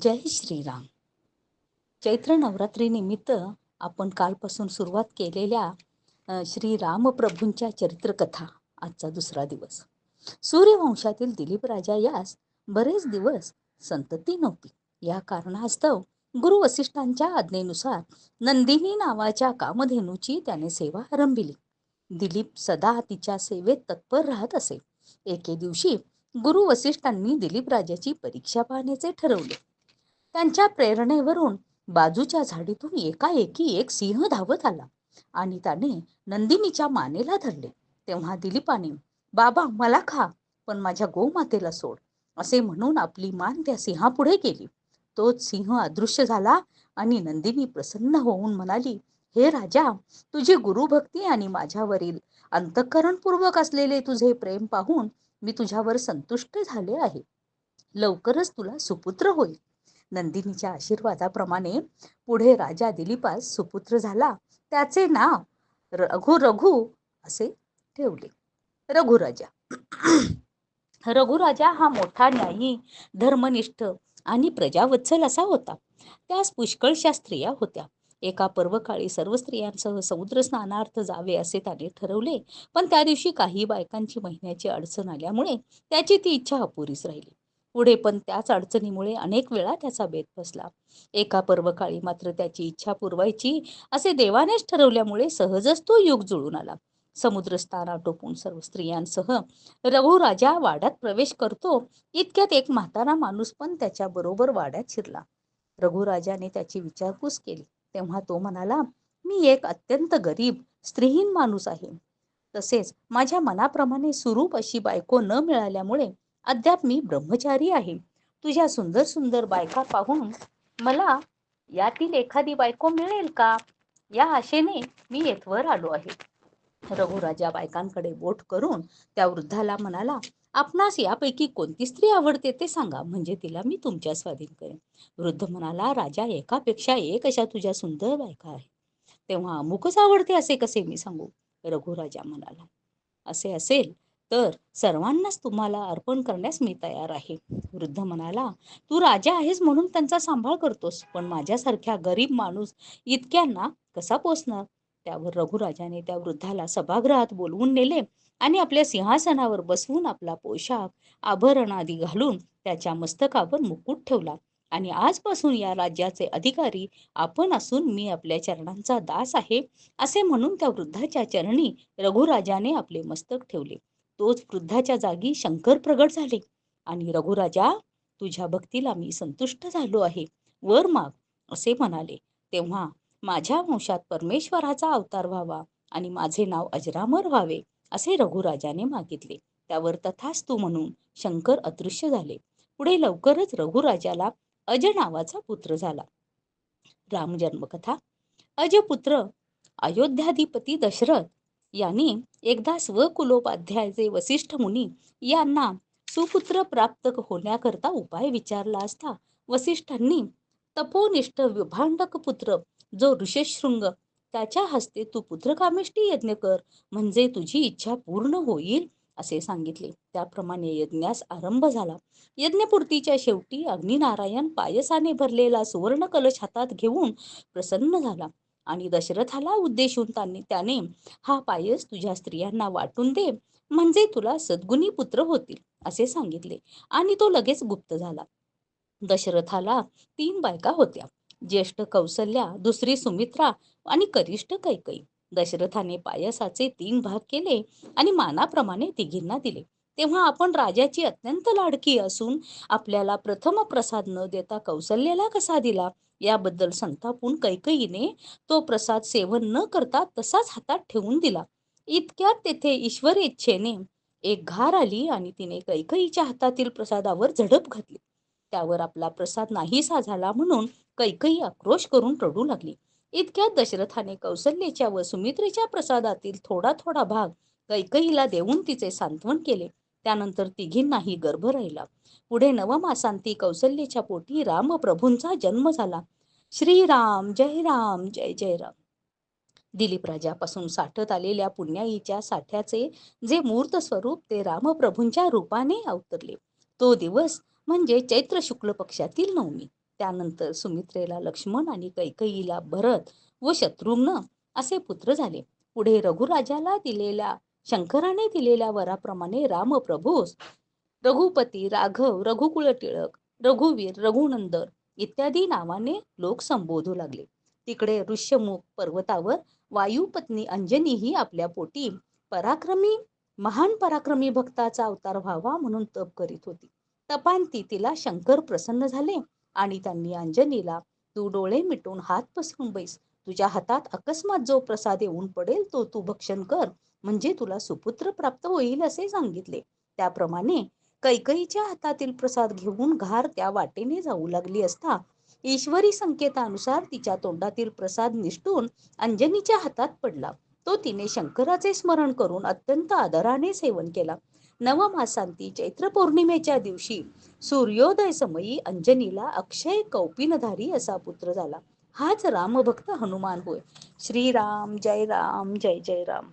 जय श्रीराम. चैत्र नवरात्री निमित्त आपण कालपासून सुरुवात केलेल्या श्री रामप्रभूंच्या चरित्रकथा आजचा दुसरा दिवस. सूर्यवंशातील दिलीप राजा यास बरेच दिवस संतती नव्हती. या कारणास्तव गुरु वसिष्ठांच्या आज्ञेनुसार नंदिनी नावाच्या कामधेनूची त्याने सेवा आरंभिली. दिलीप सदा तिच्या सेवेत तत्पर राहत असे. एके दिवशी गुरु वसिष्ठांनी दिलीप राजाची परीक्षा पाहण्याचे ठरवले. त्यांच्या प्रेरणेवरून बाजूच्या झाडीतून एकाएकी एक सिंह धावत आला आणि त्याने नंदिनीच्या मानेला धरले. तेव्हा दिलीपाने, "बाबा, मला खा, पण माझ्या गोमातेला सोड," असे म्हणून आपली मान त्या सिंहापुढे केली. तोच सिंह अदृश्य झाला आणि नंदिनी प्रसन्न होऊन म्हणाली, "हे राजा, तुझी गुरुभक्ती आणि माझ्यावरील अंतःकरणपूर्वक असलेले तुझे प्रेम पाहून मी तुझ्यावर संतुष्ट झाले आहे. लवकरच तुला सुपुत्र होईल." नंदिनीच्या आशीर्वादाप्रमाणे पुढे राजा दिलीपास सुपुत्र झाला. त्याचे नाव रघु असे ठेवले. रघुराजा. रघुराजा हा मोठा न्यायी, धर्मनिष्ठ आणि प्रजावत्सल असा होता. त्यास पुष्कळशा स्त्रिया होत्या. एका पर्वकाळी सर्व स्त्रियांसह समुद्र स्नानार्थ जावे असे त्याने ठरवले, पण त्या दिवशी काही बायकांची महिन्याची अडचण आल्यामुळे त्याची ती इच्छा अपुरीच राहिली. पुढे पण त्याच अडचणीमुळे अनेक वेळा त्याचा बेत बसला. एका पर्वकाळी मात्र त्याची इच्छा पुरवायची असे देवानेच ठरवल्यामुळे सहजच तो योग जुळून आला. समुद्रस्नान आटोपून सर्व स्त्रियांसह रघुराजा वाड्यात प्रवेश करतो, इतक्यात एक म्हातारा माणूस पण त्याच्या बरोबर वाड्यात शिरला. रघुराजाने त्याची विचारपूस केली. तेव्हा तो म्हणाला, "मी एक अत्यंत गरीब स्त्रीहीन माणूस आहे. तसेच माझ्या मनाप्रमाणे सुरूप अशी बायको न मिळाल्यामुळे अद्याप मी ब्रह्मचारी आहे. तुझ्या सुंदर सुंदर बायका पाहून मला यातील एखादी बायको मिळेल का? या आशेने मी येथवर आलो आहे." रघुराजा बायकांकडे बोट करून त्या वृद्धाला म्हणाला, "आपणास यापैकी कोणती स्त्री आवडते ते सांगा, म्हणजे तिला मी तुमच्या स्वाधीन करेन." वृद्ध म्हणाला, "राजा, एकापेक्षा एक अशा तुझ्या सुंदर बायका आहेत. तेव्हा अमुकच आवडते असे कसे मी सांगू?" रघुराजा म्हणाला, "असे असेल तर सर्वांनाच तुम्हाला अर्पण करण्यास मी तयार आहे." वृद्ध म्हणाला, "तू राजा आहेस म्हणून त्यांचा सांभाळ करतोस, पण माझ्यासारख्या गरीब माणूस इतक्यांना कसा पोसणार?" त्यावर रघुराजाने त्या वृद्धाला सभागृहात बोलवून नेले आणि आपल्या सिंहासनावर बसवून आपला पोशाख आभरण आदी घालून त्याच्या मस्तकावर मुकुट ठेवला आणि "आजपासून या राज्याचे अधिकारी आपण असून मी आपल्या चरणांचा दास आहे," असे म्हणून त्या वृद्धाच्या चरणी रघुराजाने आपले मस्तक ठेवले. तोच वृद्धाच्या जागी शंकर प्रगट झाले आणि "रघुराजा, तुझ्या भक्तीला मी संतुष्ट झालो आहे, वर माग," असे म्हणाले. तेव्हा "माझ्या वंशात परमेश्वराचा अवतार व्हावा आणि माझे नाव अजरामर व्हावे," असे रघुराजाने मागितले. त्यावर तथास्तु म्हणून शंकर अदृश्य झाले. पुढे लवकरच रघुराजाला अज नावाचा पुत्र झाला. रामजन्मकथा. अजपुत्र अयोध्याधिपती दशरथ यांनी एकदा स्वकुलोपाध्यायाचे वसिष्ठ मुनी यांना सुपुत्र प्राप्त होण्याकरता उपाय विचारला असता वसिष्ठांनी, "तपोनिष्ठ विभांडक पुत्र जो ऋषशृंग, त्याच्या हस्ते तू पुत्रकामेष्टी यज्ञ कर, म्हणजे तुझी इच्छा पूर्ण होईल," असे सांगितले. त्याप्रमाणे यज्ञास आरंभ झाला. यज्ञपूर्तीच्या शेवटी अग्निनारायण पायसाने भरलेला सुवर्ण कलश हातात घेऊन प्रसन्न झाला आणि दशरथाला उद्देशून त्याने, "हा पायस तुझ्या स्त्रियांना वाटून दे, म्हणजे तुला सद्गुणी पुत्र होतील," असे सांगितले आणि तो लगेच गुप्त झाला. दशरथाला 3 बायका होत्या. ज्येष्ठ कौसल्या, दुसरी सुमित्रा आणि कनिष्ठ कैकेयी. दशरथाने पायसाचे 3 भाग केले आणि मानाप्रमाणे तिघींना दिले. तेव्हा आपण राजाची अत्यंत लाडकी असून आपल्याला प्रथम प्रसाद न देता कौसल्याला कसा दिला, याबद्दल संतापून कैकेयीने तो प्रसाद सेवन न करता तसाच हातात ठेवून दिला. इतक्यात तेथे ईश्वरेच्छेने एक घार आली आणि तिने कैकेयीच्या हातातील प्रसादावर झडप घातली. त्यावर आपला प्रसाद नाहीसा झाला म्हणून कैकेयी आक्रोश करून रडू लागली. इतक्यात दशरथाने कौसल्याच्या व सुमित्रेच्या प्रसादातील थोडा थोडा भाग कैकेयीला देऊन तिचे सांत्वन केले. त्यानंतर तिघींनाही गर्भ राहिला. पुढे 9 मासांती कौसल्याच्या पोटी रामप्रभूंचा जन्म झाला. श्रीराम, जय राम, जय जय राम. दिलीप राजापासून साठत आलेल्या पुण्याईच्या साठ्याचे जे मूर्त स्वरूप ते रामप्रभूंच्या रूपाने अवतरले. तो दिवस म्हणजे चैत्र शुक्ल पक्षातील नवमी. त्यानंतर सुमित्रेला लक्ष्मण आणि कैकेयीला भरत व शत्रुघ्न असे पुत्र झाले. पुढे शंकराने दिलेल्या वराप्रमाणे रामप्रभूस रघुपती, राघव, रघुकुल टिळक, रघुवीर, रघुनंदन इत्यादी नावाने लोक संबोधू लागले. तिकडे ऋष्यमुख पर्वतावर वायुपत्नी अंजनी ही आपल्या पोटी महान पराक्रमी भक्ताचा अवतार व्हावा म्हणून तप करीत होती. तपांती तिला शंकर प्रसन्न झाले आणि त्यांनी अंजनीला, तू डोळे मिटून हात पसरून बैस. तुझ्या हातात अकस्मात जो प्रसाद येऊन पडेल तो तू भक्षण कर, म्हणजे तुला सुपुत्र प्राप्त होईल असे सांगितले. त्याप्रमाणे कैकेयीच्या हातातील प्रसाद घेऊन घार त्या वाटेने जाऊ लागली असता ईश्वरी संकेतानुसार तिच्या तोंडातील प्रसाद निसटून अंजनीच्या हातात पडला. तो तिने शंकराचे स्मरण करून अत्यंत आदराने सेवन केला. नवमासांती चैत्र पौर्णिमेच्या दिवशी सूर्योदय समयी अंजनीला अक्षय कौपिनधारी असा पुत्र झाला. हाच रामभक्त हनुमान होय. श्रीराम जय राम जय जय राम.